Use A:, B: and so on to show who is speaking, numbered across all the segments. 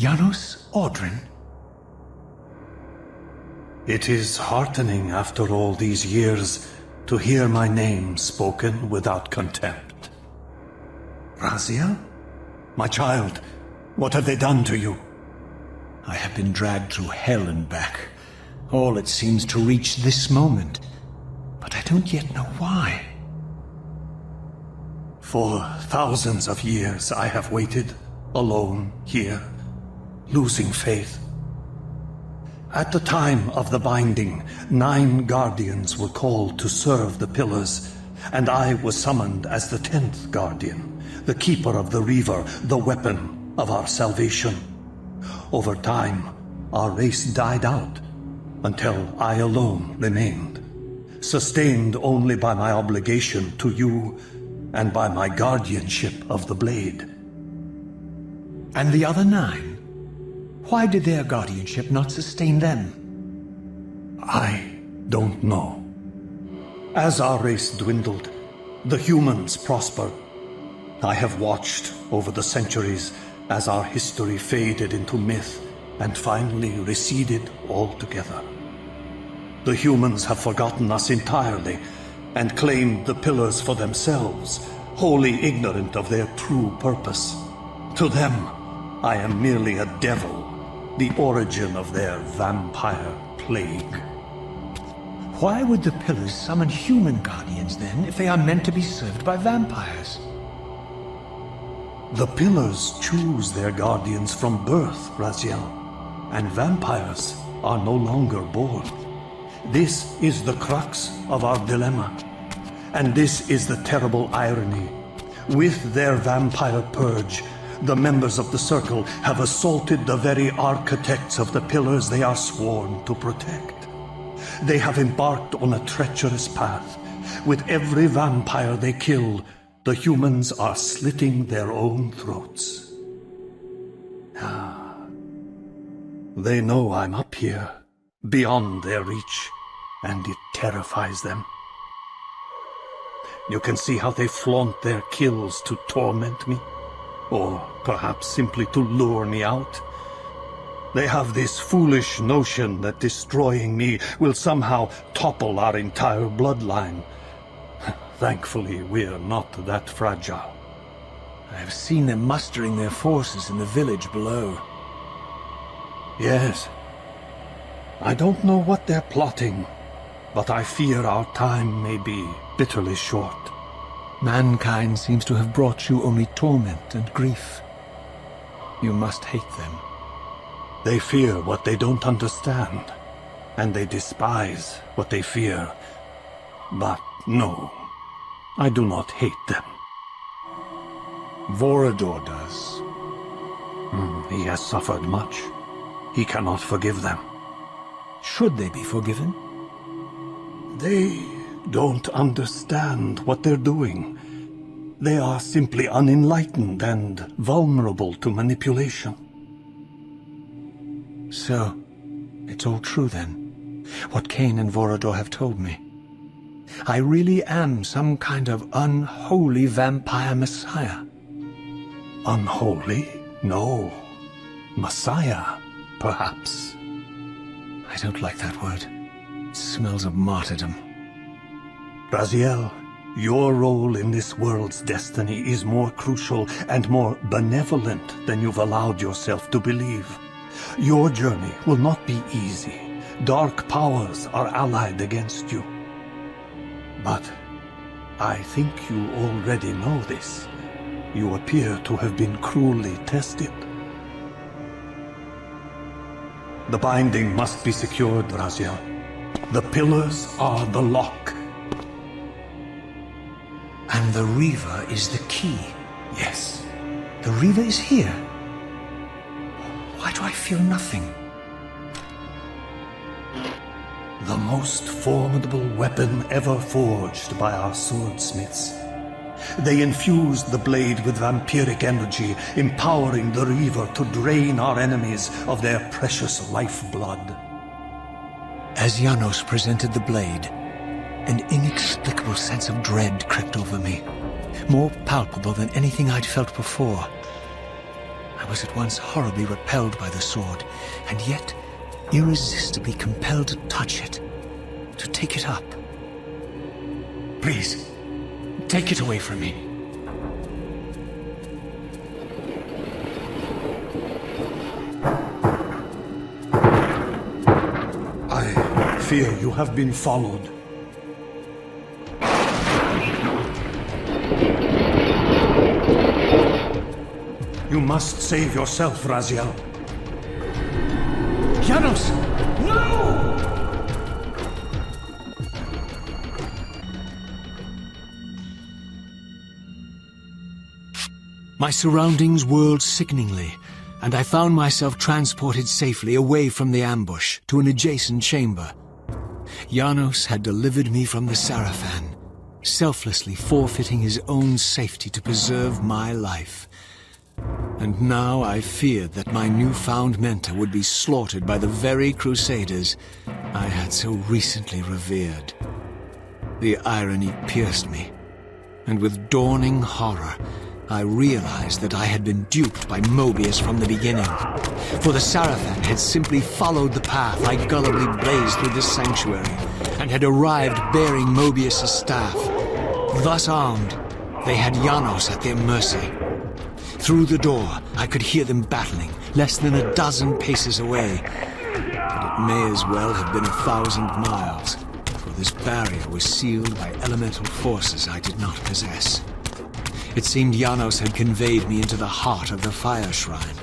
A: Janos Audrin?
B: It is heartening after all these years to hear my name spoken without contempt. Raziel? My child, what have they done to you?
A: I have been dragged through hell and back. All it seems to reach this moment. But I don't yet know why.
B: For thousands of years I have waited, alone here, losing faith. At the time of the binding, 9 guardians were called to serve the pillars, and I was summoned as the 10th guardian, the keeper of the Reaver, the weapon of our salvation. Over time, our race died out, until I alone remained, sustained only by my obligation to you and by my guardianship of the blade.
A: And the other 9? Why did their guardianship not sustain them?
B: I don't know. As our race dwindled, the humans prospered. I have watched over the centuries as our history faded into myth and finally receded altogether. The humans have forgotten us entirely and claimed the pillars for themselves, wholly ignorant of their true purpose. To them, I am merely a devil, the origin of their vampire plague.
A: Why would the pillars summon human guardians then, if they are meant to be served by vampires?
B: The pillars choose their guardians from birth, Raziel, and vampires are no longer born. This is the crux of our dilemma, and this is the terrible irony. With their vampire purge, the members of the Circle have assaulted the very architects of the pillars they are sworn to protect. They have embarked on a treacherous path. With every vampire they kill, the humans are slitting their own throats. They know I'm up here, beyond their reach, and it terrifies them. You can see how they flaunt their kills to torment me, or perhaps simply to lure me out. They have this foolish notion that destroying me will somehow topple our entire bloodline. Thankfully, we're not that fragile.
A: I have seen them mustering their forces in the village below.
B: Yes. I don't know what they're plotting, but I fear our time may be bitterly short.
A: Mankind seems to have brought you only torment and grief. You must hate them.
B: They fear what they don't understand, and they despise what they fear. But no, I do not hate them.
A: Vorador does.
B: He has suffered much. He cannot forgive them.
A: Should they be forgiven?
B: They don't understand what they're doing. They are simply unenlightened and vulnerable to manipulation.
A: So, it's all true then, what Cain and Vorador have told me. I really am some kind of unholy vampire messiah.
B: Unholy? No. Messiah, perhaps.
A: I don't like that word. It smells of martyrdom.
B: Raziel, your role in this world's destiny is more crucial and more benevolent than you've allowed yourself to believe. Your journey will not be easy. Dark powers are allied against you. But I think you already know this. You appear to have been cruelly tested. The binding must be secured, Raziel. The pillars are the lock.
A: And the Reaver is the key.
B: Yes.
A: The Reaver is here. Why do I feel nothing?
B: The most formidable weapon ever forged by our swordsmiths. They infused the blade with vampiric energy, empowering the Reaver to drain our enemies of their precious lifeblood.
A: As Janos presented the blade, an inexplicable sense of dread crept over me, more palpable than anything I'd felt before. I was at once horribly repelled by the sword, and yet irresistibly compelled to touch it, to take it up. Please, take it away from me.
B: I fear you have been followed. You must save yourself, Raziel.
A: Janos! No! My surroundings whirled sickeningly, and I found myself transported safely away from the ambush to an adjacent chamber. Janos had delivered me from the Sarafan, selflessly forfeiting his own safety to preserve my life. And now I feared that my newfound mentor would be slaughtered by the very crusaders I had so recently revered. The irony pierced me, and with dawning horror, I realized that I had been duped by Mobius from the beginning. For the Sarafan had simply followed the path I gullibly blazed through this sanctuary, and had arrived bearing Mobius' staff. Thus armed, they had Janos at their mercy. Through the door, I could hear them battling, less than a dozen paces away. But it may as well have been 1,000 miles, for this barrier was sealed by elemental forces I did not possess. It seemed Janos had conveyed me into the heart of the fire shrine.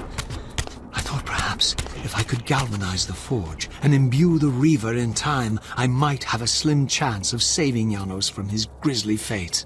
A: I thought perhaps if I could galvanize the forge and imbue the Reaver in time, I might have a slim chance of saving Janos from his grisly fate.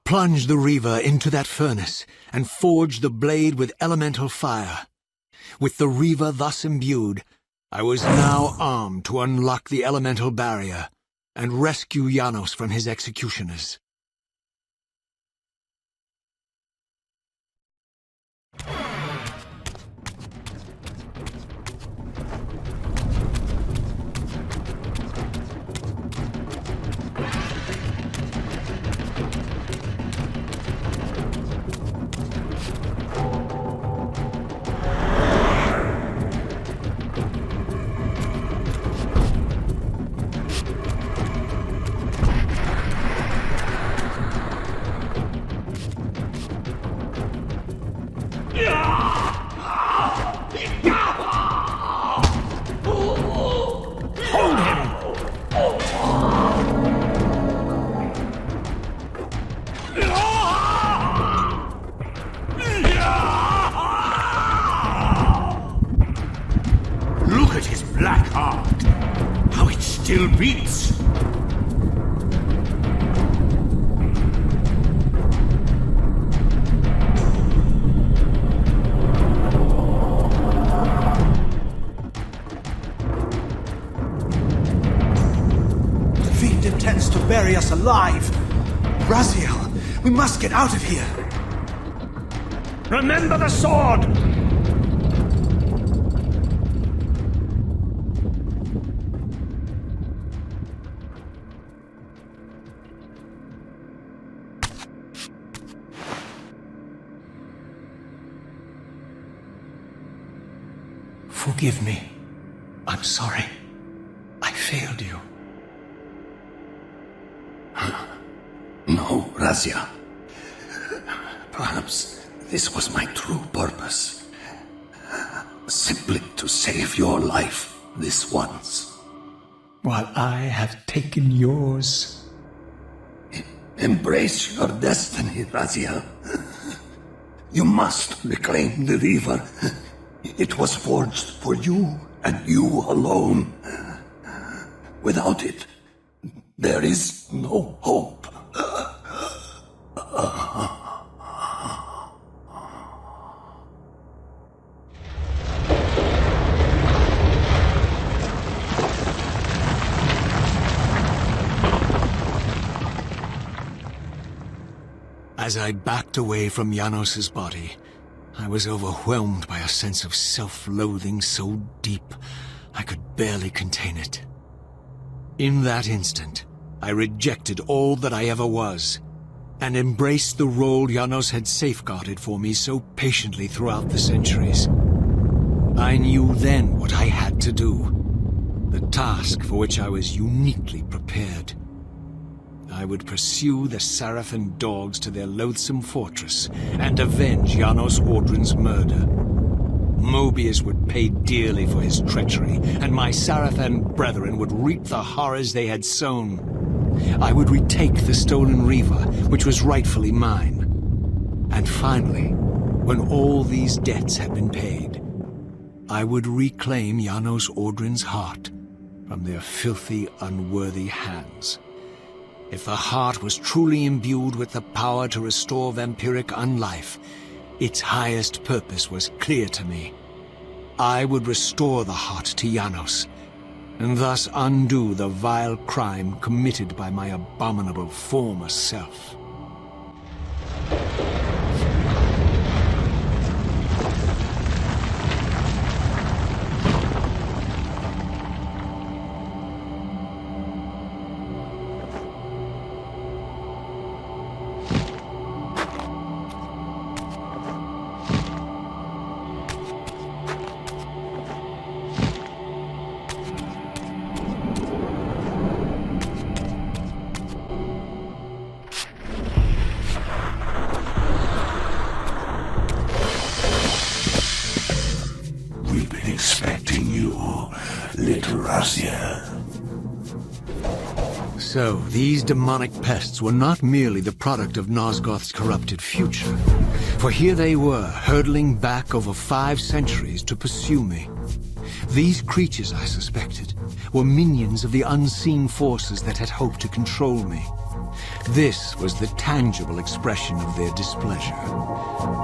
A: plunged the Reaver into that furnace and forged the blade with elemental fire. With the Reaver thus imbued, I was now armed to unlock the elemental barrier and rescue Janos from his executioners.
C: Look at his black heart! How it still beats!
D: The fiend intends to bury us alive! Raziel, we must get out of here!
C: Remember the sword!
B: Forgive me. I'm sorry. I failed you. No, Razia. Perhaps this was my true purpose. Simply to save your life this once. While I have taken yours. Embrace your destiny, Razia. You must reclaim the Reaver. It was forged for you and you alone. Without it, there is no hope.
A: As I backed away from Janos's body, I was overwhelmed by a sense of self-loathing so deep I could barely contain it. In that instant, I rejected all that I ever was, and embraced the role Janos had safeguarded for me so patiently throughout the centuries. I knew then what I had to do, the task for which I was uniquely prepared. I would pursue the Sarafan dogs to their loathsome fortress and avenge Janos Audrin's murder. Mobius would pay dearly for his treachery, and my Sarafan brethren would reap the horrors they had sown. I would retake the stolen Reaver, which was rightfully mine. And finally, when all these debts had been paid, I would reclaim Janos Audrin's heart from their filthy, unworthy hands. If the heart was truly imbued with the power to restore vampiric unlife, its highest purpose was clear to me. I would restore the heart to Janos, and thus undo the vile crime committed by my abominable former self.
C: Expecting you, little Raziel.
A: So, these demonic pests were not merely the product of Nosgoth's corrupted future, for here they were, hurtling back over 5 centuries to pursue me. These creatures, I suspected, were minions of the unseen forces that had hoped to control me. This was the tangible expression of their displeasure.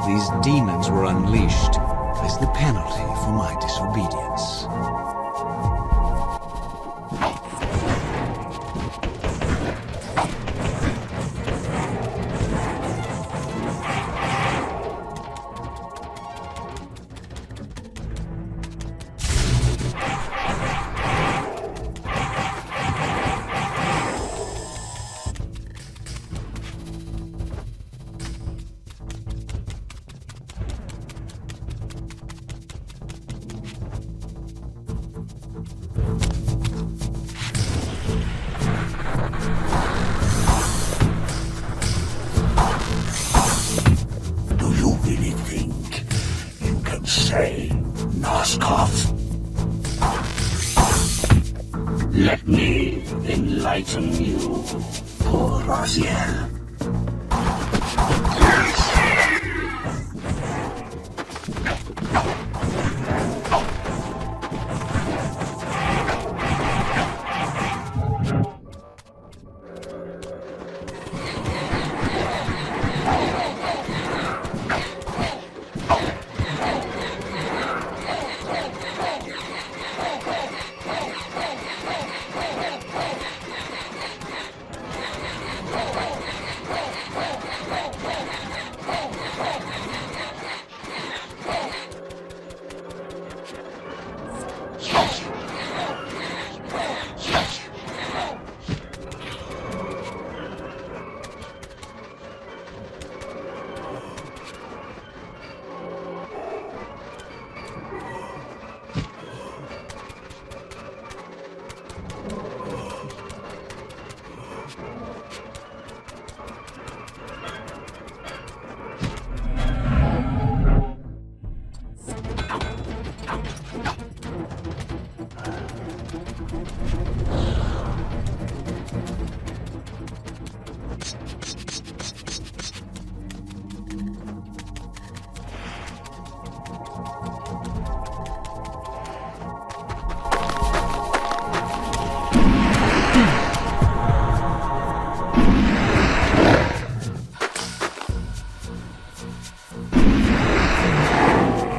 A: These demons were unleashed as the penalty for my disobedience.
C: Do you really think you can say, Noskov? Let me enlighten you, poor Raziel.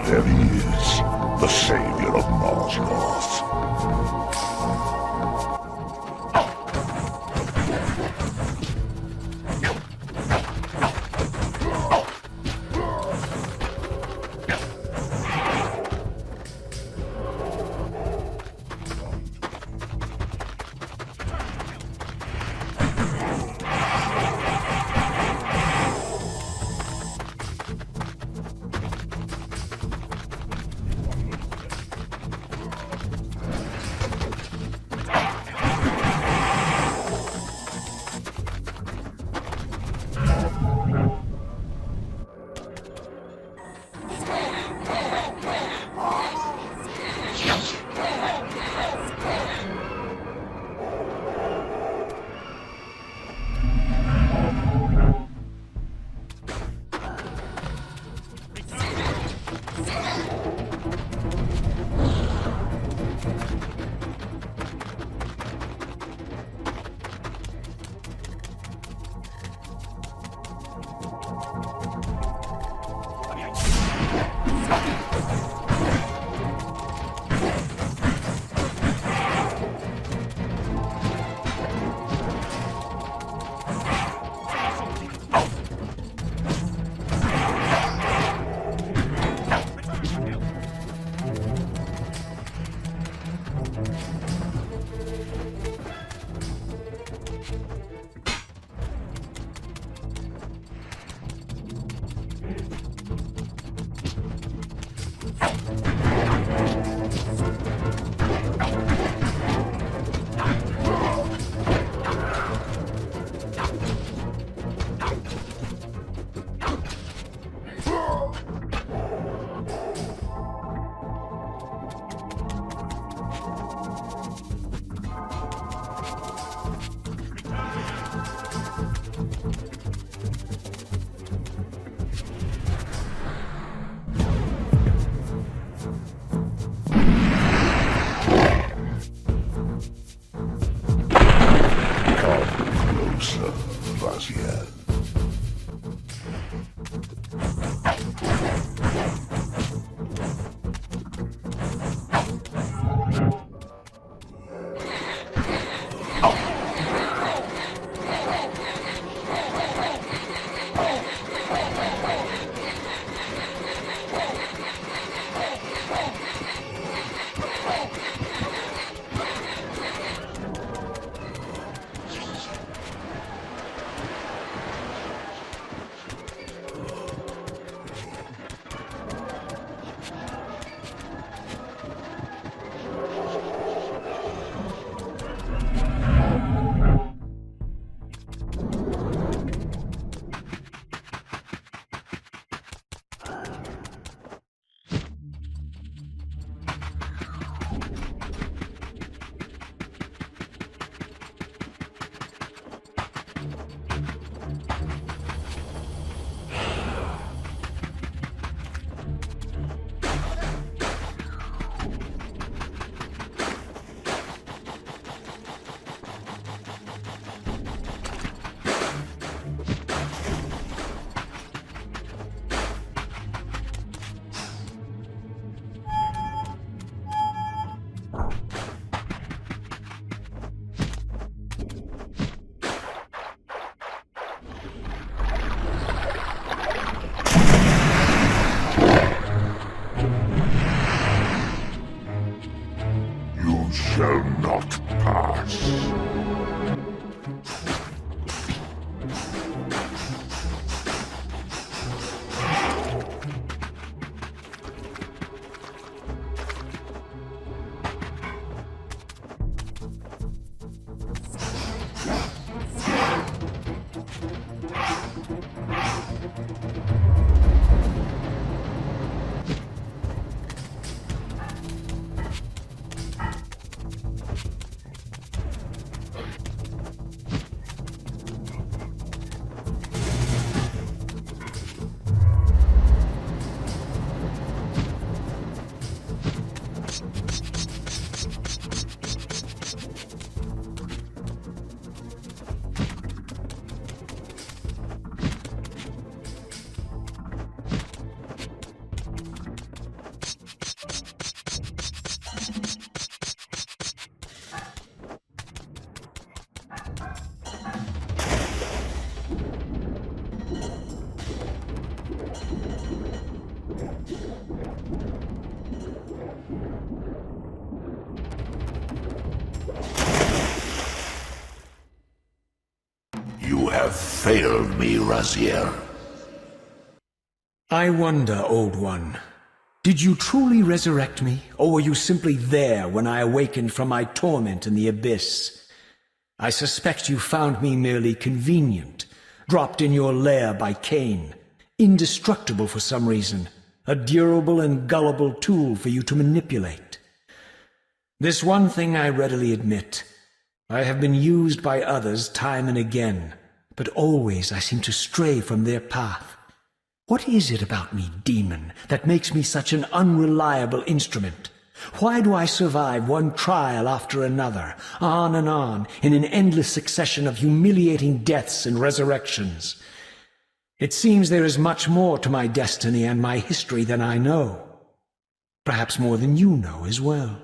E: There he is, the savior of Nosgoth. You shall not pass. You have failed me, Raziel.
A: I wonder, Old One, did you truly resurrect me, or were you simply there when I awakened from my torment in the abyss? I suspect you found me merely convenient, dropped in your lair by Cain, indestructible for some reason, a durable and gullible tool for you to manipulate. This one thing I readily admit. I have been used by others time and again, but always I seem to stray from their path. What is it about me, demon, that makes me such an unreliable instrument? Why do I survive one trial after another, on and on, in an endless succession of humiliating deaths and resurrections? It seems there is much more to my destiny and my history than I know. Perhaps more than you know as well.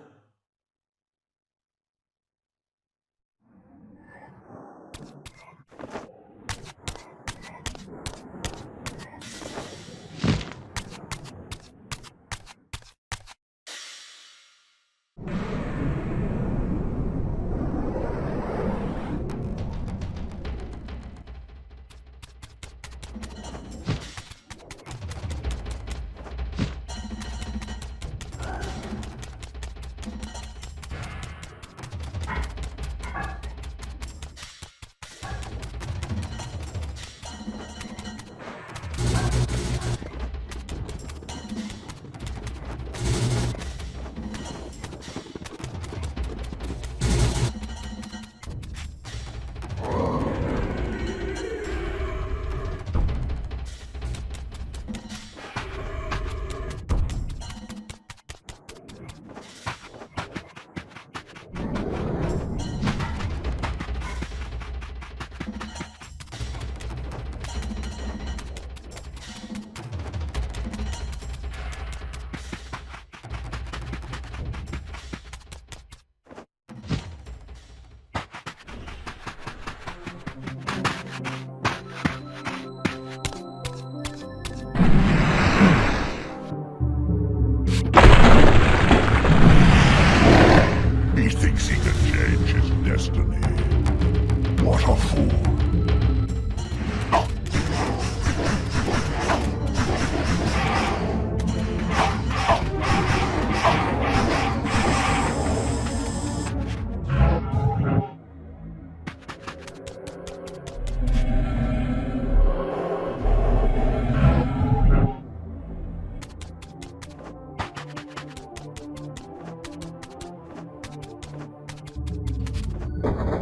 E: You